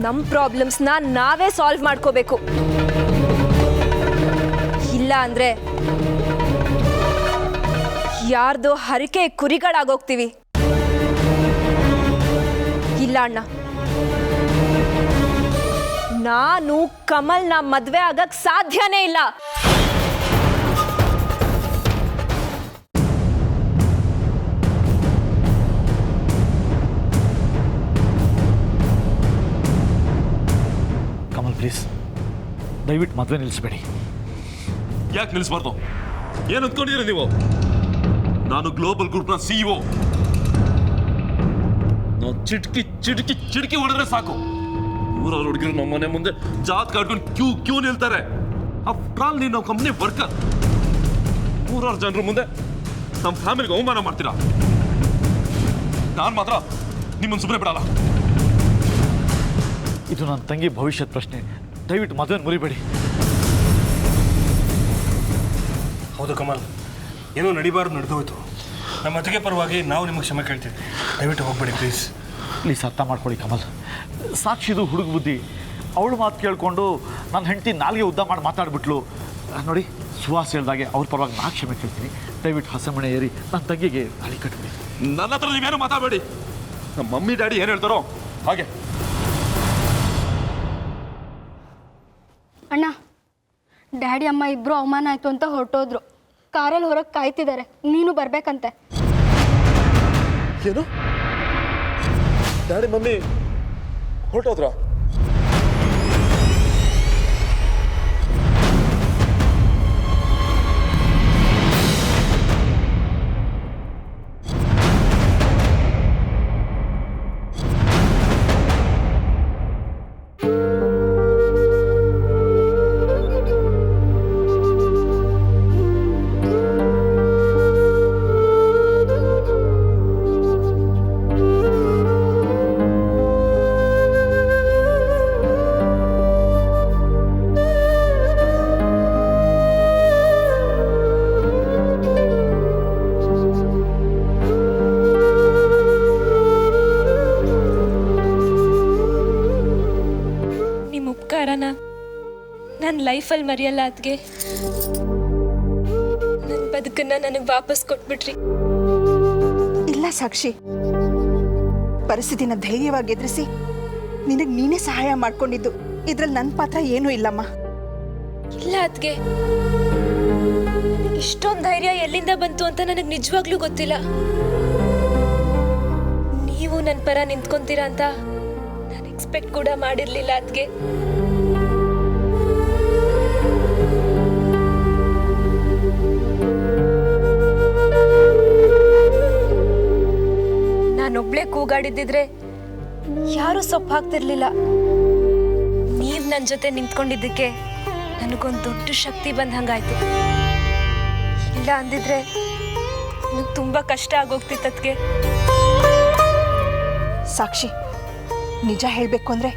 ನಮ್ಮ ಪ್ರಾಬ್ಲಮ್ಸ್ನ ನಾವೇ ಸಾಲ್ವ್ ಮಾಡ್ಕೋಬೇಕು. ಇಲ್ಲ ಅಂದ್ರೆ ಯಾರ್ದೋ ಹರಕೆ ಕುರಿಗಳಾಗೋಗ್ತೀವಿ. ಇಲ್ಲ ಅಣ್ಣ, ನಾನು ಕಮಲ್ನ ಮದ್ವೆ ಆಗಕ್ ಸಾಧ್ಯನೇ ಇಲ್ಲ. ಕಮಲ್ ಪ್ಲೀಸ್, ದಯವಿಟ್ಟು ಮದುವೆ ನಿಲ್ಲಿಸಬೇಡಿ. ಯಾಕೆ ನಿಲ್ಲಿಸಬಾರ್ದು? ಏನು ಅಂದ್ಕೊಂಡಿದ್ದೀರಿ ನೀವು? ನಾನು ಗ್ಲೋಬಲ್ ಗ್ರೂಪ್ನ CEO. ನಾವು ಚಿಟಕಿ ಹೊಡೆದ್ರೆ ಸಾಕು, ಊರವ್ರ ಹುಡುಗಿರು ನಮ್ಮ ಮನೆ ಮುಂದೆ ಜಾತ್ ಕಾಡ್ಕೊಂಡು ಕ್ಯೂ ನಿಲ್ತಾರೆ. ಆಫ್ಟರ್ ಆಲ್ ನೀವು ನಾವು ಕಂಪ್ನಿ ವರ್ಕರ್. ಊರವ್ರ ಜನರ ಮುಂದೆ ನಮ್ಮ ಫ್ಯಾಮಿಲಿಗೆ ಅವಮಾನ ಮಾಡ್ತೀರಾ. ನಾನು ಮಾತ್ರ ನಿಮ್ಮನ್ನು ಸುಮ್ಮನೆ ಬಿಡಲ್ಲ. ಇದು ನನ್ನ ತಂಗಿ ಭವಿಷ್ಯದ ಪ್ರಶ್ನೆ. ದಯವಿಟ್ಟು ಮದುವೆ ಮುರಿಬೇಡಿ. ಹೌದು ಕಮಲ್, ಏನೋ ನಡಿಬಾರ್ದು ನಡೆದೋಯ್ತು. ನಮ್ಮ ಅತ್ತಿಗೆ ಪರವಾಗಿ ನಾವು ನಿಮಗೆ ಕ್ಷಮೆ ಕೇಳ್ತೀವಿ. ದಯವಿಟ್ಟು ಹೋಗ್ಬೇಡಿ ಪ್ಲೀಸ್. ಪ್ಲೀಸ್ ಅರ್ಥ ಮಾಡ್ಕೊಳ್ಳಿ ಕಮಲ್. ಸಾಕ್ಷಿದು ಹುಡುಗ ಬುದ್ಧಿ. ಅವಳು ಮಾತು ಕೇಳಿಕೊಂಡು ನನ್ನ ಹೆಂಡತಿ ನಾಲ್ಗೆ ಉದ್ದ ಮಾಡಿ ಮಾತಾಡ್ಬಿಟ್ಲು. ನೋಡಿ, ಸುಹಾಸ್ ಹೇಳ್ದಾಗೆ ಅವ್ರ ಪರವಾಗಿ ನಾ ಕ್ಷಮೆ ಕೇಳ್ತೀನಿ. ದಯವಿಟ್ಟು ಹಸಮಣೆ ಏರಿ ನನ್ನ ತಂಗಿಗೆ ತಾಳಿ ಕಟ್ಬಿಡಿ. ನನ್ನ ಹತ್ರ ನೀವೇನು ಮಾತಾಡಬೇಡಿ. ನಮ್ಮ ಮಮ್ಮಿ ಡ್ಯಾಡಿ ಏನು ಹೇಳ್ತಾರೋ ಹಾಗೆ. ಅಣ್ಣ, ಡ್ಯಾಡಿ ಅಮ್ಮ ಇಬ್ಬರು ಅವಮಾನ ಆಯಿತು ಅಂತ ಹೊರಟೋದ್ರು. ಕಾರಲ್ಲಿ ಹೊರಗೆ ಕಾಯ್ತಿದ್ದಾರೆ, ನೀನು ಬರಬೇಕಂತೆ. ಏನು? ಡ್ಯಾಡಿ ಮಮ್ಮಿ ಹೊರಟೋದ್ರಾ? ನನ್ನ ಲೈಫಲ್ಲಿ ಮರೆಯಲ್ಲ. ಅದ್ಗೆ ನನ್ನ ಬದುಕನ್ನ ನನಗೆ ವಾಪಸ್ ಕೊಟ್ಬಿಟ್ರಿ. ಇಲ್ಲ ಸಾಕ್ಷಿ, ಪರಿಸ್ಥಿತಿನ ಧೈರ್ಯವಾಗಿ ಎದುರಿಸಿ ನಿನಗೆ ನೀನೇ ಸಹಾಯ ಮಾಡ್ಕೊಂಡಿದ್ದು. ಇದ್ರಲ್ಲಿ ನನ್ನ ಪಾತ್ರ ಏನೂ ಇಲ್ಲಮ್ಮ. ಇಲ್ಲ ಅದ್ಗೆ, ಇಷ್ಟೊಂದು ಧೈರ್ಯ ಎಲ್ಲಿಂದ ಬಂತು ಅಂತ ನನಗೆ ನಿಜವಾಗ್ಲೂ ಗೊತ್ತಿಲ್ಲ. ನೀವು ನನ್ನ ಪರ ನಿಂತ್ಕೊಂತೀರಾ ಅಂತ ನಾನು ಎಕ್ಸ್ಪೆಕ್ಟ್ ಕೂಡ ಮಾಡಿರ್ಲಿಲ್ಲ ಅದ್ಗೆ. ನಾನೊಬ್ಳೆ ಕೂಗಾಡಿದ್ದಿದ್ರೆ ಯಾರು ಸೊಪ್ಪು ಹಾಕ್ತಿರ್ಲಿಲ್ಲ. ನೀವ್ ನನ್ನ ಜೊತೆ ನಿಂತ್ಕೊಂಡಿದ್ದಕ್ಕೆ ನನಗೊಂದು ದೊಡ್ಡ ಶಕ್ತಿ ಬಂದಂಗಾಯ್ತು. ಇಲ್ಲ ಅಂದಿದ್ರೆ ನನಗೆ ತುಂಬಾ ಕಷ್ಟ ಆಗೋಗ್ತಿತ್ತದ್ಗೆ. ಸಾಕ್ಷಿ, ನಿಜ ಹೇಳಬೇಕು ಅಂದರೆ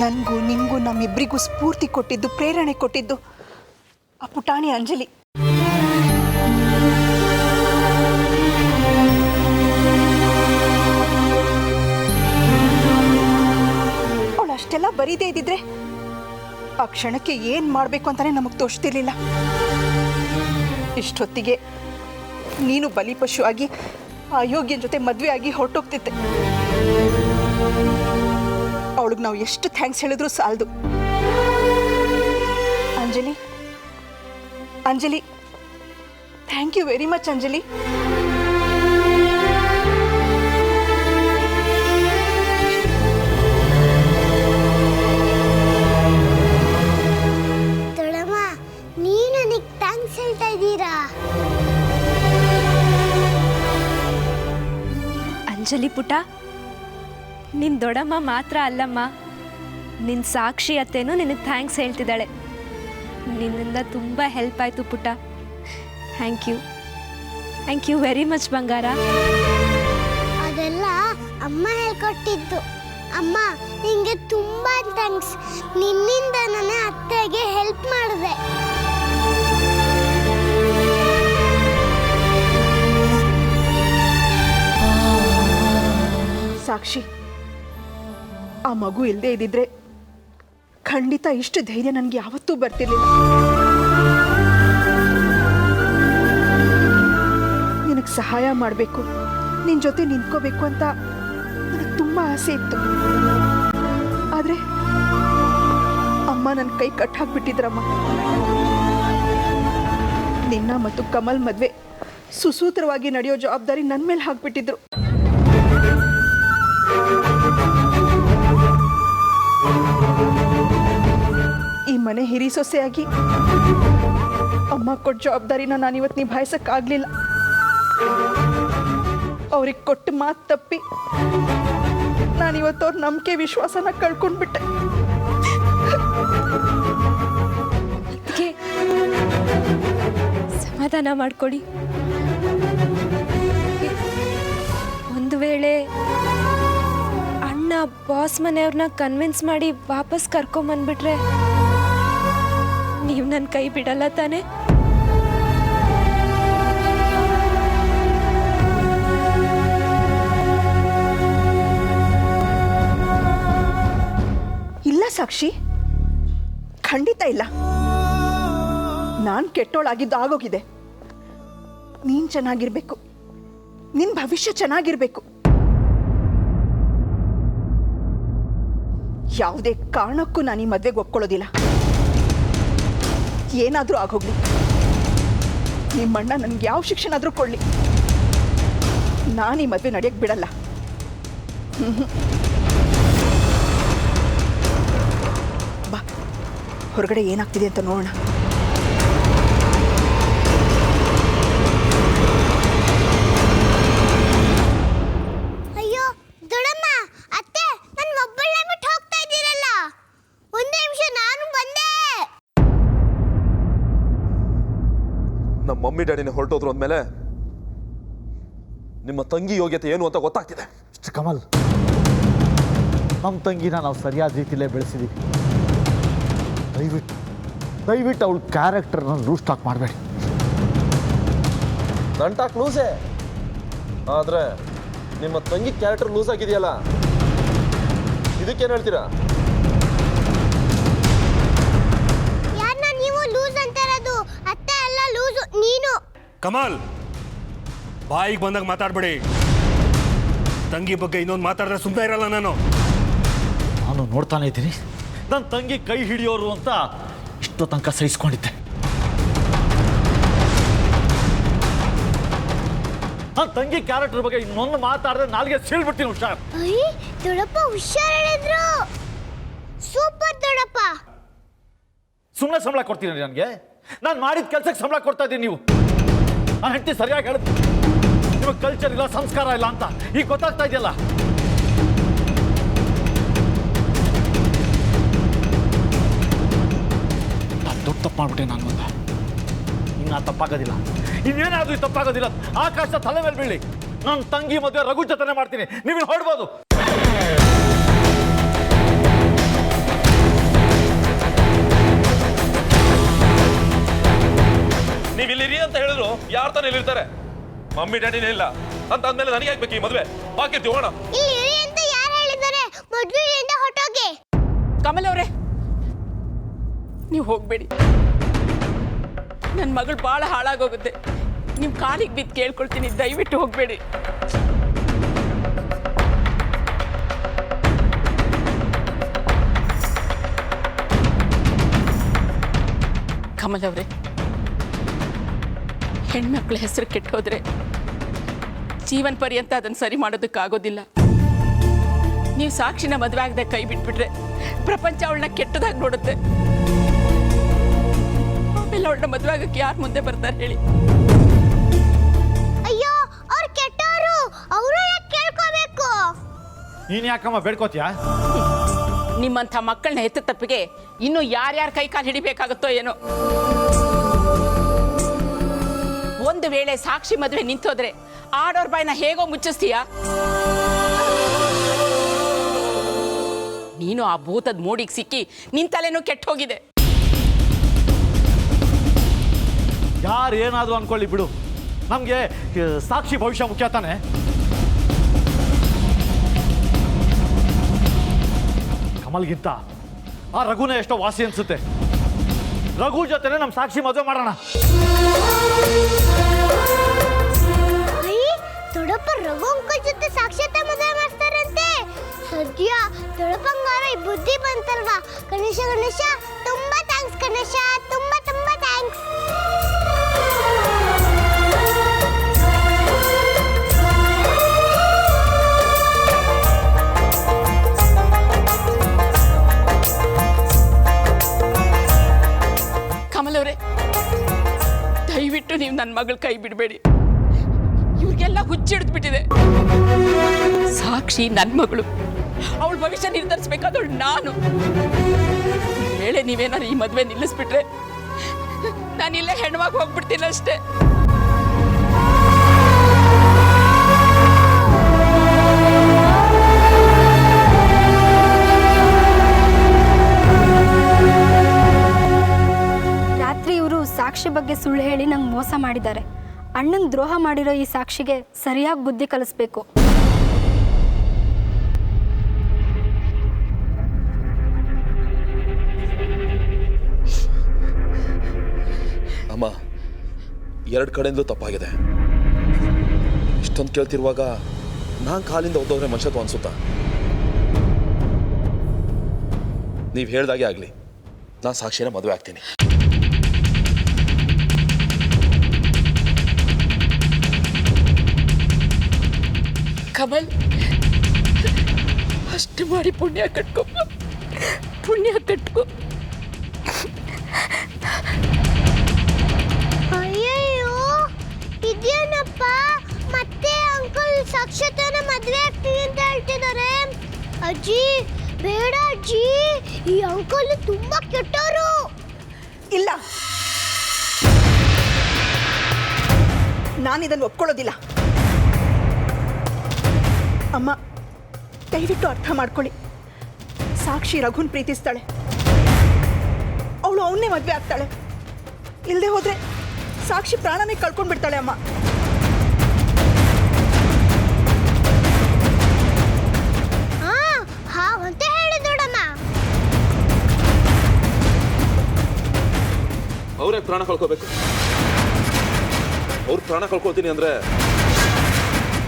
ನನಗೂ ನಿನಗೂ ನಮ್ಮಿಬ್ಬರಿಗೂ ಸ್ಫೂರ್ತಿ ಕೊಟ್ಟಿದ್ದು, ಪ್ರೇರಣೆ ಕೊಟ್ಟಿದ್ದು ಆ ಪುಟಾಣಿ ಅಂಜಲಿ. ಅವಳು ಅಷ್ಟೆಲ್ಲ ಬರೀದೇ ಇದ್ದಿದ್ರೆ ಆ ಕ್ಷಣಕ್ಕೆ ಏನು ಮಾಡಬೇಕು ಅಂತಾನೆ ನಮಗೆ ತೋಚ್ತಿರ್ಲಿಲ್ಲ. ಇಷ್ಟೊತ್ತಿಗೆ ನೀನು ಬಲಿಪಶು ಆಗಿ ಆ ಯೋಗ್ಯನ ಜೊತೆ ಮದುವೆ ಆಗಿ ಹೊರಟೋಗ್ತಿದ್ದೆ. ಅವಳಿಗೆ ನಾವು ಎಷ್ಟು ಥ್ಯಾಂಕ್ಸ್ ಹೇಳಿದ್ರು ಸಾಲದು. Anjali, Anjali, thank you very much Anjali. ದೊಡ್ಡಮ್ಮ, ನೀವು ನನಗೆ ಥ್ಯಾಂಕ್ಸ್ ಹೇಳ್ತಾ ಇದ್ದೀರಾ? ಅಂಜಲಿ ಪುಟ, ನಿನ್ನ ದೊಡ್ಡಮ್ಮ ಮಾತ್ರ ಅಲ್ಲಮ್ಮ, ನಿನ್ನ ಸಾಕ್ಷಿ ಅತ್ತೇನು ನಿನಗೆ ಥ್ಯಾಂಕ್ಸ್ ಹೇಳ್ತಿದ್ದಾಳೆ. ನಿನ್ನಿಂದ ತುಂಬ ಹೆಲ್ಪ್ ಆಯಿತು ಪುಟ. ಥ್ಯಾಂಕ್ ಯು ವೆರಿ ಮಚ್ ಬಂಗಾರ. ಅದೆಲ್ಲ ಅಮ್ಮ ಹೇಳ್ಕೊಟ್ಟಿದ್ದು. ಅಮ್ಮ, ನಿಂಗೆ ತುಂಬ ಥ್ಯಾಂಕ್ಸ್. ನಿನ್ನಿಂದ ನನ್ನ ಅತ್ತೆಗೆ ಹೆಲ್ಪ್ ಮಾಡಿದೆ. ಸಾಕ್ಷಿ, ಆ ಮಗು ಇಲ್ಲದೆ ಇದ್ದಿದ್ರೆ ಖಂಡಿತ ಇಷ್ಟು ಧೈರ್ಯ ನನಗೆ ಯಾವತ್ತೂ ಬರ್ತಿರ್ಲಿಲ್ಲ. ನಿನಗೆ ಸಹಾಯ ಮಾಡಬೇಕು, ನಿನ್ನ ಜೊತೆ ನಿಂತ್ಕೋಬೇಕು ಅಂತ ನನಗೆ ತುಂಬ ಆಸೆ ಇತ್ತು. ಆದರೆ ಅಮ್ಮ ನನ್ನ ಕೈ ಕಟ್ಟಾಕ್ಬಿಟ್ಟಿದ್ರಮ್ಮ. ನಿನ್ನ ಮತ್ತು ಕಮಲ್ ಮದುವೆ ಸುಸೂತ್ರವಾಗಿ ನಡೆಯೋ ಜವಾಬ್ದಾರಿ ನನ್ನ ಮೇಲೆ ಹಾಕ್ಬಿಟ್ಟಿದ್ರು. ಈ ಮನೆ ಹಿರಿ ಸೊಸೆಯಾಗಿ ಅಮ್ಮ ಕೊಟ್ಟ ಜವಾಬ್ದಾರಿನ ನಾನಿವತ್ತು ನಿಭಾಯಿಸಕ್ಕಾಗಲಿಲ್ಲ. ಅವ್ರಿಗೆ ಕೊಟ್ಟು ಮಾತು ತಪ್ಪಿ ನಾನಿವತ್ತು ಅವ್ರ ನಂಬಿಕೆ ವಿಶ್ವಾಸನ ಕಳ್ಕೊಂಡ್ಬಿಟ್ಟೆ. ಅದಕ್ಕೆ ಸಮಾಧಾನ ಮಾಡ್ಕೊಳ್ಳಿ. ಒಂದು ವೇಳೆ ಅಣ್ಣ ಬಾಸ್ ಮನೆಯವ್ರನ್ನ ಕನ್ವಿನ್ಸ್ ಮಾಡಿ ವಾಪಸ್ ಕರ್ಕೊಂಬಂದ್ಬಿಟ್ರೆ ನೀವು ನನ್ನ ಕೈ ಬಿಡಲ್ಲ ತಾನೆ? ಇಲ್ಲ ಸಾಕ್ಷಿ, ಖಂಡಿತ ಇಲ್ಲ. ನಾನು ಕೆಟ್ಟೋಳಾಗಿದ್ದು ಆಗೋಗಿದೆ. ನೀನು ಚೆನ್ನಾಗಿರ್ಬೇಕು, ನಿನ್ನ ಭವಿಷ್ಯ ಚೆನ್ನಾಗಿರ್ಬೇಕು. ಯಾವುದೇ ಕಾರಣಕ್ಕೂ ನಾನು ಈ ಮದುವೆಗೆ ಒಪ್ಕೊಳ್ಳೋದಿಲ್ಲ. ಏನಾದರೂ ಆಗೋಗ್ಲಿ, ನಿಮ್ಮಣ್ಣ ನನಗೆ ಯಾವ ಶಿಕ್ಷೆನಾದರೂ ಕೊಡಲಿ, ನಾನು ಈ ಮದುವೆ ನಡೆಯಕ್ಕೆ ಬಿಡಲ್ಲ. ಬಾ, ಹೊರಗಡೆ ಏನಾಗ್ತಿದೆ ಅಂತ ನೋಡೋಣ. ಅಯ್ಯೋ ದೊಡ್ಡಮ್ಮ, ಅತ್ತೆ, ನನ್ನ ಒಬ್ಬಳನ್ನೇ ಬಿಟ್ಟು ಹೋಗ್ತಾ ಇದ್ದೀರಲ್ಲ. ಒಂದು ನಿಮಿಷ, ನಾನು ಬಂದೆ. ನಮ್ಮ ಮಮ್ಮಿ ಡ್ಯಾಡಿನ ಹೊರಟೋದ್ರು ಅಂದಮೇಲೆ ನಿಮ್ಮ ತಂಗಿ ಯೋಗ್ಯತೆ ಏನು ಅಂತ ಗೊತ್ತಾಗ್ತಿದೆ. ಮಿಸ್ಟರ್ ಕಮಲ್, ನಮ್ಮ ತಂಗಿನ ನಾವು ಸರಿಯಾದ ರೀತಿಯಲ್ಲೇ ಬೆಳೆಸಿದ್ದೀವಿ. ದಯವಿಟ್ಟು ಅವಳ ಕ್ಯಾರೆಕ್ಟರ್ನ ಲೂಸ್ ಟಾಕ್ ಮಾಡಬೇಡಿ. ನನ್ನ ಟಾಕ್ ಲೂಸೇ, ಆದರೆ ನಿಮ್ಮ ತಂಗಿ ಕ್ಯಾರೆಕ್ಟರ್ ಲೂಸ್ ಆಗಿದೆಯಲ್ಲ, ಇದಕ್ಕೇನು ಹೇಳ್ತೀರಾ? ಯಾರನ್ನ ನೀವು ಲೂಸ್ ಅಂತಾರದು? ಅತ್ತೆ ಅಲ್ಲ ಲೂಸು, ನೀನು. ಕಮಲ್, ಬಾಯಿಗೆ ಬಂದಾಗ ಮಾತಾಡ್ಬೇಡಿ. ತಂಗಿ ಬಗ್ಗೆ ಇನ್ನೊಂದು ಮಾತಾಡಿದ್ರೆ ಸುಮ್ಮನೆ ಇರಲ್ಲ ನಾನು. ನಾನು ನೋಡ್ತಾನೆ ಇದ್ದೀನಿ, ನನ್ನ ತಂಗಿ ಕೈ ಹಿಡಿಯೋರು ಅಂತ ಇಷ್ಟೋ ತನಕ ಸಹಿಸ್ಕೊಂಡಿದ್ದೆ. ನನ್ನ ತಂಗಿ ಕ್ಯಾರೆಕ್ಟರ್ ಬಗ್ಗೆ ಇನ್ನೊಂದು ಮಾತಾಡಿದ್ರೆ ನಾಲ್ಗೆ ಸೀಳ್ಬಿಡ್ತೀನಿ. ಹುಷಾರ್. ಅಯ್ಯ ದೊಡ್ಡಪ್ಪ, ಹುಷಾರ್ ಹೇಳಿದ್ರು. ಸೂಪರ್ ದೊಡ್ಡಪ್ಪ. ಸುಮ್ಮನೆ ಸಂಬಳ ಕೊಡ್ತೀನಿ ನನಗೆ? ನಾನು ಮಾಡಿದ ಕೆಲಸಕ್ಕೆ ಸಂಬಳ ಕೊಡ್ತಾ ಇದ್ದೀನಿ. ನೀವು ನಾನು ಹೆಂಡತಿ ಸರಿಯಾಗಿ ಹೇಳಿದ್ದೆ, ನಿಮಗೆ ಕಲ್ಚರ್ ಇಲ್ಲ, ಸಂಸ್ಕಾರ ಇಲ್ಲ ಅಂತ ಈಗ ಗೊತ್ತಾಗ್ತಾ ಇದೆಯಲ್ಲ. ದೊಡ್ಡ ತಪ್ಪು ಮಾಡ್ಬಿಟ್ಟೆ ನಾನು ಮುಂದೆ. ಇನ್ನು ತಪ್ಪಾಗೋದಿಲ್ಲ, ಇನ್ನೇನಾದ್ರೂ ತಪ್ಪಾಗೋದಿಲ್ಲ. ಆಕಾಶ ತಲೆ ಮೇಲೆ ಬೀಳಿ. ನನ್ನ ತಂಗಿ ಮದುವೆ ರಘು ಜೊತೆನೆ ಮಾಡ್ತೀನಿ, ನೀವು ಹೊಡ್ಬೋದು. ನೀವು ಇಲ್ಲಿರಿ ಅಂತ ಹೇಳಿದ್ರು ಯಾರು ತಾನೇ ಇಲ್ಲಿರ್ತಾರೆ? ಮಮ್ಮಿ ಡ್ಯಾಡಿನೇ ಇಲ್ಲ ಅಂತ ಅಂದ್ಮೇಲೆ ನನಗೆ ಆಗ್ಬೇಕು ಈ ಮದುವೆ? ಬಾಕಿ ಹೋಗೋಣ. ಇಲ್ಲಿ ಇರಿ ಅಂತ ಯಾರು ಹೇಳಿದ್ದಾರೆ? ಮದುವೆಯಿಂದ ಹೊರಟೋಗಿ. ಕಮಲ್ ಅವರೇ, ನೀವು ಹೋಗಬೇಡಿ. ನನ್ನ ಮಗಳು ಭಾಳ ಹಾಳಾಗೋಗುತ್ತೆ. ನಿಮ್ಮ ಕಾಲಿಗೆ ಬಿದ್ದು ಕೇಳ್ಕೊಳ್ತೀನಿ, ದಯವಿಟ್ಟು ಹೋಗಬೇಡಿ. ಕಮಲ್ ಅವರೇ, ಹೆಣ್ಮಕ್ಳ ಹೆಸರು ಕೆಟ್ಟೋದ್ರೆ ಜೀವನ ಪರ್ಯಂತ ಅದನ್ನು ಸರಿ ಮಾಡೋದಕ್ಕಾಗೋದಿಲ್ಲ. ನೀವು ಸಾಕ್ಷಿನ ಮದುವೆ ಆಗದೆ ಕೈ ಬಿಟ್ಬಿಟ್ರೆ ಪ್ರಪಂಚ ಅವಳನ್ನ ಕೆಟ್ಟದಾಗಿ ನೋಡುತ್ತೆ. ಆಮೇಲೆ ಅವಳನ್ನ ಮದುವೆ ಆಗಕ್ಕೆ ಯಾರು ಮುಂದೆ ಬರ್ತಾರೆ ಹೇಳಿ? ಅಯ್ಯೋ, ಅವ್ರು ಕೆಟ್ಟವರು, ಅವರು ಯಾಕೆ ಕೇಳ್ಕೋಬೇಕು? ನೀನು ಯಾಕಮ್ಮ ಬೇಡ್ಕೋತೀಯಾ? ನಿಮ್ಮಂಥ ಮಕ್ಕಳನ್ನ ಹೆತ್ತ ತಪ್ಪಿಗೆ ಇನ್ನು ಯಾರ್ಯಾರ ಕೈ ಕಾಲು ಹಿಡಿಬೇಕಾಗುತ್ತೋ ಏನೋ. ಒಂದು ವೇಳೆ ಸಾಕ್ಷಿ ಮದುವೆ ನಿಂತೋದ್ರೆ ಆಡೋರ್ ಬಾಯಿನ ಹೇಗೋ ಮುಚ್ಚಿಸ್ತೀಯಾ? ನೀನು ಆ ಭೂತದ ಮೂಡಿಗೆ ಸಿಕ್ಕಿ ನಿನ್ ತಲೆನೂ ಕೆಟ್ಟ ಹೋಗಿದೆ. ಯಾರು ಏನಾದರೂ ಅನ್ಕೊಳ್ಳಿ ಬಿಡು, ನಮಗೆ ಸಾಕ್ಷಿ ಭವಿಷ್ಯ ಮುಖ್ಯ ತಾನೆ. ಕಮಲ್ಗಿಂತ ಆ ರಘುನೇ ಎಷ್ಟೋ ವಾಸಿ ಅನ್ಸುತ್ತೆ. ರಘು ಜೊತೆನೆ ನಮ್ಮ ಸಾಕ್ಷಿ ಮದುವೆ ಮಾಡೋಣ. ದೊಡ್ಡಪ್ಪ ರಘು ಅಂಕಲ್ ಜೊತೆ ಸಾಕ್ಷಾತ್ ಮದುವೆ ಮಾಡ್ತಾರಂತೆ. ಸದ್ಯ ದೊಡ್ಡಪ್ಪಂಗಾರ ಈ ಬುದ್ಧಿ ಬಂತಲ್ವಾ. ಗಣೇಶ ಗಣೇಶ ತುಂಬಾ ಥ್ಯಾಂಕ್ಸ್ ಗಣೇಶ, ತುಂಬಾ ತುಂಬಾ ಥ್ಯಾಂಕ್ಸ್. ಕಮಲ್ ಅವರೇ, ದಯವಿಟ್ಟು ನೀವು ನನ್ನ ಮಗಳ ಕೈ ಬಿಡಬೇಡಿ. ಇವ್ರಿಗೆಲ್ಲ ಹುಚ್ಚಿಡ್ದು ಬಿಟ್ಟಿದೆ. ಸಾಕ್ಷಿ ನನ್ನ ಮಗಳು, ಅವಳ ಭವಿಷ್ಯ ನಿರ್ಧರಿಸಬೇಕಾದವಳು ನಾನು. ವೇಳೆ ನೀವೇನಾದ್ರು ಈ ಮದುವೆ ನಿಲ್ಲಿಸ್ಬಿಟ್ರೆ ನಾನಿಲ್ಲೇ ಹೆಣ್ವಾಗಿ ಹೋಗ್ಬಿಡ್ತೀನಿ ಅಷ್ಟೇ. ರಾತ್ರಿ ಇವರು ಸಾಕ್ಷಿ ಬಗ್ಗೆ ಸುಳ್ಳು ಹೇಳಿ ನಂಗೆ ಮೋಸ ಮಾಡಿದ್ದಾರೆ. ಅಣ್ಣಂಗೆ ದ್ರೋಹ ಮಾಡಿರೋ ಈ ಸಾಕ್ಷಿಗೆ ಸರಿಯಾಗಿ ಬುದ್ಧಿ ಕಲಿಸ್ಬೇಕು. ಅಮ್ಮ, ಎರಡು ಕಡೆಯಿಂದಲೂ ತಪ್ಪಾಗಿದೆ. ಇಷ್ಟೊಂದು ಕೇಳ್ತಿರುವಾಗ ನಾನು ಕಾಲಿಂದ ಒದ್ದೋದ್ರೆ ಮನುಷ್ಯತ್ವ ಅನ್ಸುತ್ತಾ? ನೀವು ಹೇಳ್ದಾಗೆ ಆಗಲಿ, ನಾನು ಸಾಕ್ಷಿನ ಮದುವೆ ಆಗ್ತೀನಿ. ಕಮಲ್, ಅಷ್ಟು ಮಾಡಿ ಪುಣ್ಯ ಕಟ್ಕೊ, ಪುಣ್ಯ ಕಟ್ಕೊ. ಅಯ್ಯಯ್ಯೋ, ಇದೇನಪ್ಪ ಮತ್ತೆ ಅಂಕಲ್ ಸಾಕ್ಷಾತ್ನ ಮದುವೆ ಆಗ್ತೀನಿ ಅಂತ ಹೇಳ್ತಿದ್ದಾರೆ. ಅಜ್ಜಿ ಬೇಡ ಅಜ್ಜಿ, ಈ ಅಂಕಲ್ ತುಂಬಾ ಕೆಟ್ಟವರು. ಇಲ್ಲ, ನಾನಿದನ್ನು ಒಪ್ಕೊಳ್ಳೋದಿಲ್ಲ. ಅಮ್ಮ, ದಯವಿಟ್ಟು ಅರ್ಥ ಮಾಡ್ಕೊಳ್ಳಿ. ಸಾಕ್ಷಿ ರಘುನ್ ಪ್ರೀತಿಸ್ತಾಳೆ. ಅವಳು ಅವನ್ನೇ ಮದುವೆ ಆಗ್ತಾಳೆ. ಇಲ್ಲದೆ ಹೋದ್ರೆ ಸಾಕ್ಷಿ ಪ್ರಾಣನೇ ಕಳ್ಕೊಂಡ್ಬಿಡ್ತಾಳೆ. ಅಮ್ಮ, ಅಂತ ಹೇಳಿದೋಡಮ್ಮ. ಅವ್ರೇ ಪ್ರಾಣ ಕಳ್ಕೋಬೇಕು? ಅವ್ರು ಪ್ರಾಣ ಕಳ್ಕೊಳ್ತೀನಿ ಅಂದ್ರೆ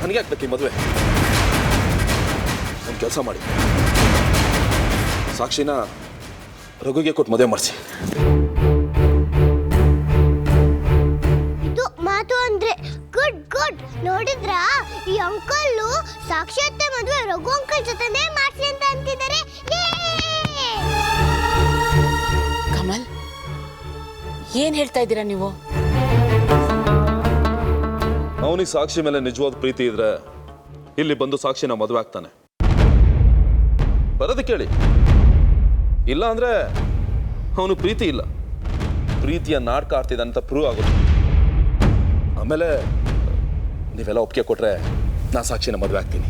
ನನಗೆ ಆಗ್ಬೇಕು ಈ ಮದುವೆ. ಒಂದು ಕೆಲಸ ಮಾಡಿ, ಸಾಕ್ಷಿನ ರಘುಗೆ ಕೊಟ್ಟು ಮದುವೆ ಮಾಡಿಸಿ. ಇದು ಮಾತು ಅಂದ್ರೆ ಗುಡ್ ಗುಡ್. ನೋಡಿದ್ರಾ, ಈ ಅಂಕಲ್ ಸಾಕ್ಷಾತ್ ಮದುವೆ ರಘು ಅಂಕಲ್ ಜೊತೆನೇ ಮಾಡ್ಸಿ ಅಂತ ಅಂತಿದ್ದಾರೆ. ಕಮಲ್, ಏನ್ ಹೇಳ್ತಾ ಇದ್ದೀರಾ ನೀವು? ಅವನಿಗೆ ಸಾಕ್ಷಿ ಮೇಲೆ ನಿಜವಾದ ಪ್ರೀತಿ ಇದ್ರೆ ಇಲ್ಲಿ ಬಂದು ಸಾಕ್ಷಿನ ಮದುವೆ ಆಗ್ತಾನೆ. ಬರೋದಕ್ಕೆ ಕೇಳಿ. ಇಲ್ಲ ಅಂದ್ರೆ ಅವನು ಪ್ರೀತಿ ಇಲ್ಲ, ಪ್ರೀತಿಯ ನಾಟಕ ಆಡ್ತಿದ್ದ ಅಂತ ಪ್ರೂವ್ ಆಗುತ್ತೆ. ಆಮೇಲೆ ನೀವೆಲ್ಲ ಒಪ್ಪಿಗೆ ಕೊಟ್ರೆ ನಾ ಸಾಕ್ಷಿನ ಮದುವೆ ಆಗ್ತೀನಿ.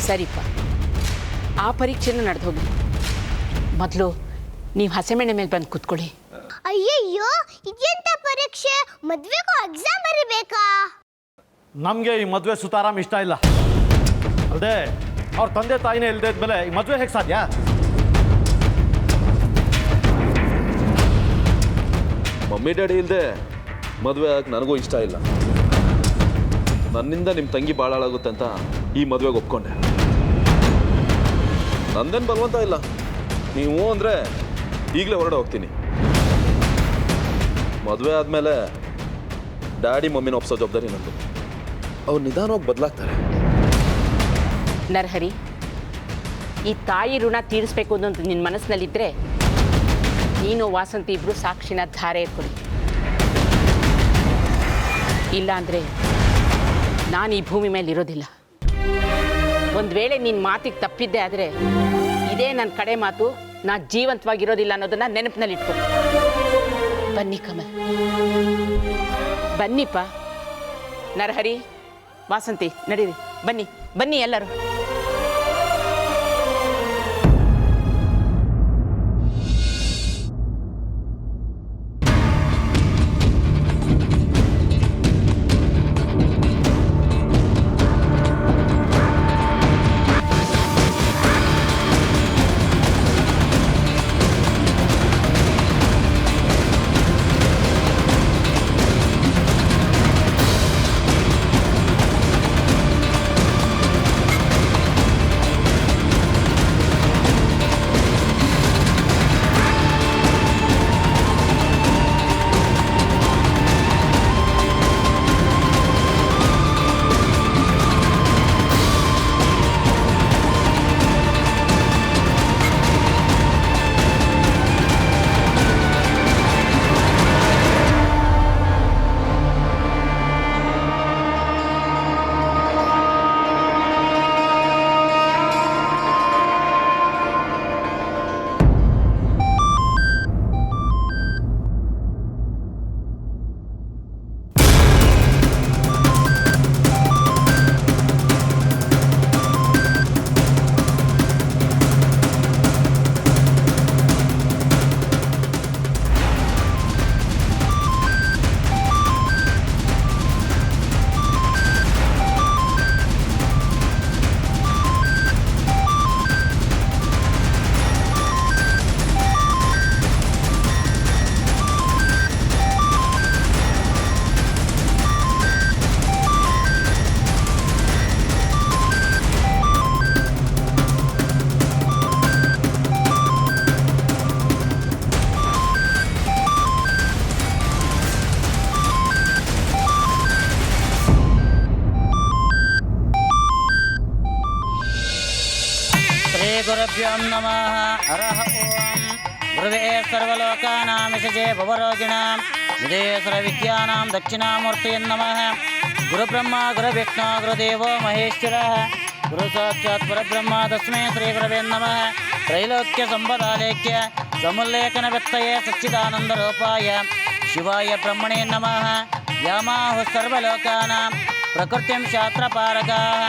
ಸರಿಪ್ಪ, ಆ ಪರೀಕ್ಷೆನೂ ನಡೆದು ಹೋಗಿ. ಮೊದಲು ನೀವು ಹಸೆಮೆಣೆ ಮೇಲೆ ಬಂದು ಕೂತ್ಕೊಳ್ಳಿ. ಅಯ್ಯಯ್ಯೋ, ಇದೆಂತ ಪರೀಕ್ಷೆ? ಮದ್ವೆಗೂ ಎಕ್ಸಾಮ್ ಬರೀಬೇಕಾ? ನಮಗೆ ಈ ಮದುವೆ ಸುತಾರಾಮ್ ಇಷ್ಟ ಇಲ್ಲ. ಅಲ್ಲದೆ ಅವ್ರ ತಂದೆ ತಾಯಿನೇ ಇಲ್ಲದೆ ಇದ್ಮೇಲೆ ಈ ಮದುವೆ ಹೇಗೆ ಸಾಧ್ಯ? ಮಮ್ಮಿ ಡ್ಯಾಡಿ ಇಲ್ಲದೆ ಮದುವೆ ಆಗಕ್ಕೆ ನನಗೂ ಇಷ್ಟ ಇಲ್ಲ. ನನ್ನಿಂದ ನಿಮ್ಮ ತಂಗಿ ಭಾಳ ಹಾಳಾಗುತ್ತೆ ಅಂತ ಈ ಮದುವೆಗೆ ಒಪ್ಕೊಂಡೆ. ನಂದೇನು ಬಲವಂತ ಇಲ್ಲ. ನೀವು ಅಂದರೆ ಈಗಲೇ ಹೊರಡೆ ಹೋಗ್ತೀನಿ. ಮದುವೆ ಆದಮೇಲೆ ಡ್ಯಾಡಿ ಮಮ್ಮಿನ ಒಪ್ಸೋ ಜವಾಬ್ದಾರಿ ನಂದು. ಅವ್ರು ನಿಧಾನವಾಗಿ ಬದಲಾಗ್ತಾರೆ. ನರಹರಿ, ಈ ತಾಯಿ ಋಣ ತೀರಿಸ್ಬೇಕು ಅನ್ನೋದು ನಿನ್ನ ಮನಸ್ಸಿನಲ್ಲಿದ್ದರೆ ನೀನು ವಾಸಂತಿ ಇಬ್ಬರು ಸಾಕ್ಷಿನ ಧಾರೆ ಎತ್ಕೊಡಿ. ಇಲ್ಲ ಅಂದರೆ ನಾನು ಈ ಭೂಮಿ ಮೇಲೆ ಇರೋದಿಲ್ಲ. ಒಂದು ವೇಳೆ ನಿನ್ನ ಮಾತಿಗೆ ತಪ್ಪಿದ್ದೆ ಆದರೆ ಇದೇ ನನ್ನ ಕಡೆ ಮಾತು. ನಾ ಜೀವಂತವಾಗಿರೋದಿಲ್ಲ ಅನ್ನೋದನ್ನು ನೆನಪಿನಲ್ಲಿಟ್ಕೊ. ಬನ್ನಿ ಕಮಲ್, ಬನ್ನಿಪ್ಪ. ನರಹರಿ, ವಾಸಂತಿ, ನಡೀರಿ, ಬನ್ನಿ ಬನ್ನಿ ಎಲ್ಲರೂ. ಶ್ರೀಗುರುಭ್ಯೋ ನಮಃ. ಹರಃ ಓಂ. ಗುರುವೇ ಸರ್ವಲೋಕಾನಾಂ ವಿಷಜೇ ಭವರೋಗಿಣಾಂ ವಿದೇಶರ ವಿದ್ಯಾನಾಂ ದಕ್ಷಿಣಾಮೂರ್ತಿಯೇ ನಮಃ. ಗುರುಬ್ರಹ್ಮ ಗುರುವಿಷ್ಣು ಗುರುದೇವೋ ಮಹೇಶ್ವರಃ. ಗುರು ಸಾಕ್ಷಾತ್ ಪರಬ್ರಹ್ಮ ತಸ್ಮೈ ಶ್ರೀ ಗುರವೇ ನಮಃ. ತ್ರೈಲೋಕ್ಯ ಸಂಪದಾಲೇಖ್ಯ ಸಮುಲ್ಲೇಖನ ವ್ಯಕ್ತಯೇ ಸಚ್ಚಿದಾನಂದ ರೂಪಾಯ ಶಿವಾಯ ಬ್ರಹ್ಮಣೇ ನಮಃ. ಯಾಮಾಹು ಸರ್ವಲೋಕಾನಾಂ ಪ್ರಕೃತಿಂ ಶಾಸ್ತ್ರಪಾರಕಾಃ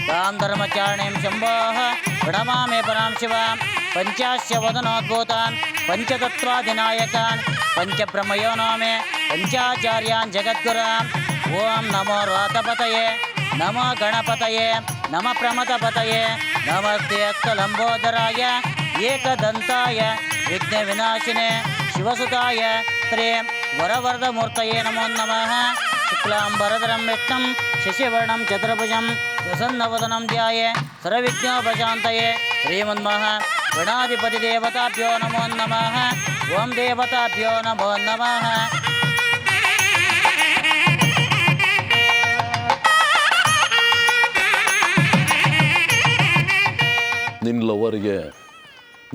ತಾಂ ಧರ್ಮಚಾರಣೀಂ ಶಂಭೋಃ ಪ್ರಣಮಾಮಿ ಪರಾಂ ಶಿವಾಂ. ಪಂಚಾಶ್ಯ ವದನೋದ್ಭೂತಾನ್ ಪಂಚತತ್ವಾಧಿನಾಯಕಾನ್ ಪಂಚಬ್ರಹ್ಮಯೋನೋ ಮೇ ಪಂಚಾಚಾರ್ಯಾನ್ ಜಗದ್ಗುರಾನ್. ಓಂ ನಮೋ ರಾತಪತಯೇ ನಮೋ ಗಣಪತಯೇ ನಮ ಪ್ರಮಥಪತಯೇ ನಮಸ್ತೆ ಅಸ್ತಲಂಬೋದರಾಯ ಏಕದಂತಾಯ ವಿಘ್ನ ವಿನಾಶಿನೇ ಶಿವಸುತಾಯ ಶ್ರೀ ವರವರದಮೂರ್ತಯೇ ನಮೋ ನಮಃ. ಶುಕ್ಲಾಂಬರಧರಂ ವಿಷ್ಣುಂ ಶಶಿವರ್ಣಂ ಚತುರ್ಭುಜಂ ಪ್ರಸನ್ನವದನಂ ಧ್ಯಾಯೇ ಸರ್ವವಿಘ್ನೋಪಶಾಂತಯೇ. ಶ್ರೀಮನ್ಮಃ ಗಣಾಧಿಪತಿ ದೇವತಾಭ್ಯೋ ನಮೋ ನಮಃ. ಓಂ ದೇವತಾಭ್ಯೋ ನಮೋ ನಮಃ. ನಿನ್ನ ಲವರಿಗೆ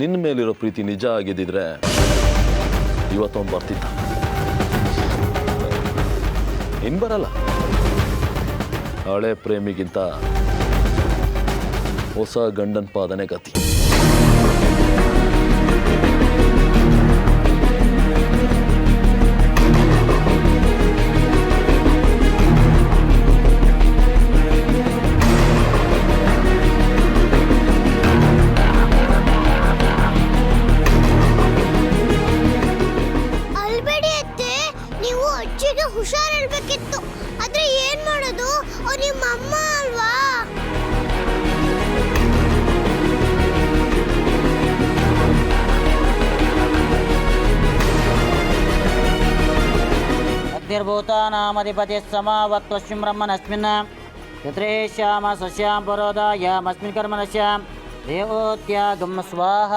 ನಿನ್ನ ಮೇಲಿರೋ ಪ್ರೀತಿ ನಿಜ ಆಗಿದ್ದಿದ್ರೆ ಇವತ್ತೊಂದು ಬರ್ತಿದ್ದ. ಇನ್ನು ಬರಲ್ಲ. ಹಳೆ ಪ್ರೇಮಿಗಿಂತ ಹೊಸ ಗಂಡನ ಪಾದನೆ ಗತಿ. ಅಲ್ಬೇಡಿ ಅತ್ತೆ, ನೀವು ಅಜ್ಜಿಗೆ ಹುಷಾರಿರ್ಬೇಕಿತ್ತು. ಆದ್ರೆ ಏನ್ ಮಾಡೋದು, ಅವ್ರು ನಿಮ್ಮ ಅಮ್ಮ ಅಲ್ವಾ? ಅಧಿರ್ಭೂತಾನಾಮಧಿಪತಿ ಸಮಾವತ್ವಶ್ಯಂ ಬ್ರಹ್ಮನಸ್ಮಿನ್ ಯತ್ರೇಶ್ಯಾಮ ಸಸ್ಯಾಂ ಪರೋದಾಯಾಮಸ್ಮಿನ್ ಕರ್ಮನಶ್ಯಾಂ ದೇವೋತ್ಯಾಗಂ ಸ್ವಾಹ.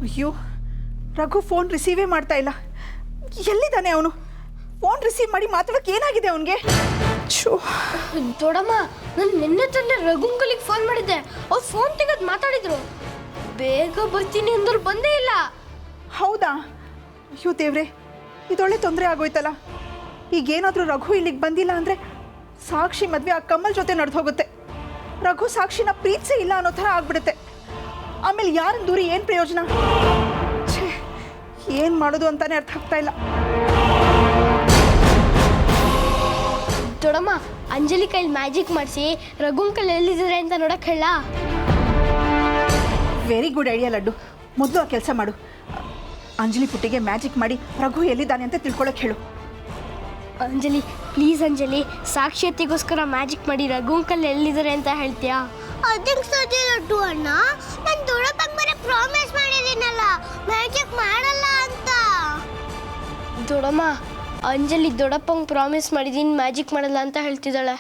ಅಯ್ಯೋ, ರಘು ಫೋನ್ ರಿಸೀವೇ ಮಾಡ್ತಾ ಇಲ್ಲ. ಎಲ್ಲಿದ್ದಾನೆ ಅವನು? ಫೋನ್ ರಿಸೀವ್ ಮಾಡಿ ಮಾತಾಡೋಕೆ ಏನಾಗಿದೆ ಅವನಿಗೆ? ದೊಡಮ್ಮ, ನಾನು ನಿನ್ನೆ ತಾನೇ ರಘುಂಕಲಿಗೆ ಫೋನ್ ಮಾಡಿದ್ದೆ. ಅವ್ರು ಫೋನ್ ತೆಗೆದು ಮಾತಾಡಿದ್ರು. ಬೇಗ ಬರ್ತೀನಿ ಅಂದ್ರು ಬಂದೇ ಇಲ್ಲ. ಹೌದಾ? ಅಯ್ಯೋ ದೇವ್ರೆ, ಇದೊಳ್ಳೆ ತೊಂದರೆ ಆಗೋಯ್ತಲ್ಲ. ಈಗೇನಾದರೂ ರಘು ಇಲ್ಲಿಗೆ ಬಂದಿಲ್ಲ ಅಂದರೆ ಸಾಕ್ಷಿ ಮದುವೆ ಆ ಕಮಲ್ ಜೊತೆ ನಡೆದು ಹೋಗುತ್ತೆ. ರಘು ಸಾಕ್ಷಿನ ಪ್ರೀತಿಸೇ ಇಲ್ಲ ಅನ್ನೋ ಥರ ಆಗ್ಬಿಡುತ್ತೆ. ಆಮೇಲೆ ಯಾರನ್ನ ದೂರಿ ಏನು ಪ್ರಯೋಜನ? ಛೇ, ಏನು ಮಾಡೋದು ಅಂತಾನೆ ಅರ್ಥ ಆಗ್ತಾ ಇಲ್ಲ. ದೊಡಮ್ಮ, ಅಂಜಲಿ ಕೈಲಿ ಮ್ಯಾಜಿಕ್ ಮಾಡಿಸಿ ರಘುಂಕಲ್ ಎಲ್ಲಿದ್ದಾರೆ ಅಂತ ನೋಡಕ್ ಹೇಳ. Very good idea laddu. ಮೊದಲು ಆ ಕೆಲಸ ಮಾಡು. ಅಂಜಲಿ ಪುಟ್ಟಿಗೆ ಮ್ಯಾಜಿಕ್ ಮಾಡಿ ರಘು ಎಲ್ಲಿದ್ದಾನೆ ಅಂತ ತಿಳ್ಕೊಳಕ್ಕೆ ಹೇಳು. ಅಂಜಲಿ, ಪ್ಲೀಸ್ ಅಂಜಲಿ, ಸಾಕ್ಷಿಯತೆಗೋಸ್ಕರ ಮ್ಯಾಜಿಕ್ ಮಾಡಿ ರಘುಂಕಲ್ ಎಲ್ಲಿದ್ದಾರೆ ಅಂತ ಹೇಳ್ತೀಯಾ? ಅದಕ್ಕೆ ಸಾಧ್ಯ ಲಡ್ಡು ಅಣ್ಣ. ನಾನು ದೊಡ್ಡಪ್ಪಂಗೆ ಬರೀ ಪ್ರಾಮಿಸ್ ಮಾಡಿದ್ದೀನಲ್ಲ, ಮ್ಯಾಜಿಕ್ ಮಾಡಲ್ಲ ಅಂತ. ದೊಡಮ್ಮ, ಅಂಜಲಿ ದೊಡ್ಡಪ್ಪಂಗೆ ಪ್ರಾಮಿಸ್ ಮಾಡಿದ್ದೀನಿ, ಮ್ಯಾಜಿಕ್ ಮಾಡಲ್ಲ ಅಂತ ಹೇಳ್ತಿದ್ದಾಳೆ.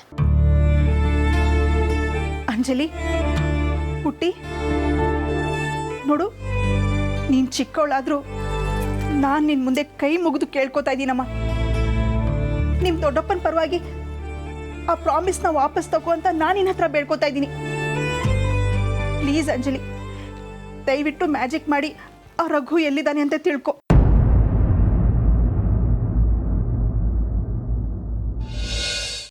ಅಂಜಲಿ ಪುಟ್ಟಿ, ನೋಡು, ನೀನು ಚಿಕ್ಕವಳಾದರೂ ನಾನು ನಿನ್ನ ಮುಂದೆ ಕೈ ಮುಗಿದು ಕೇಳ್ಕೊತಾ ಇದ್ದೀನಮ್ಮ. ನಿಮ್ಮ ದೊಡ್ಡಪ್ಪನ ಪರವಾಗಿ ಆ ಪ್ರಾಮಿಸ್ನ ವಾಪಸ್ ತಗೋ ಅಂತ ನಾನು ನಿನ್ನ ಹತ್ರ ಬೇಡ್ಕೊತಾ ಇದ್ದೀನಿ. ಪ್ಲೀಸ್ ಅಂಜಲಿ, ದಯವಿಟ್ಟು ಮ್ಯಾಜಿಕ್ ಮಾಡಿ ಆ ರಘು ಎಲ್ಲಿದ್ದಾನೆ ಅಂತ ತಿಳ್ಕೊ.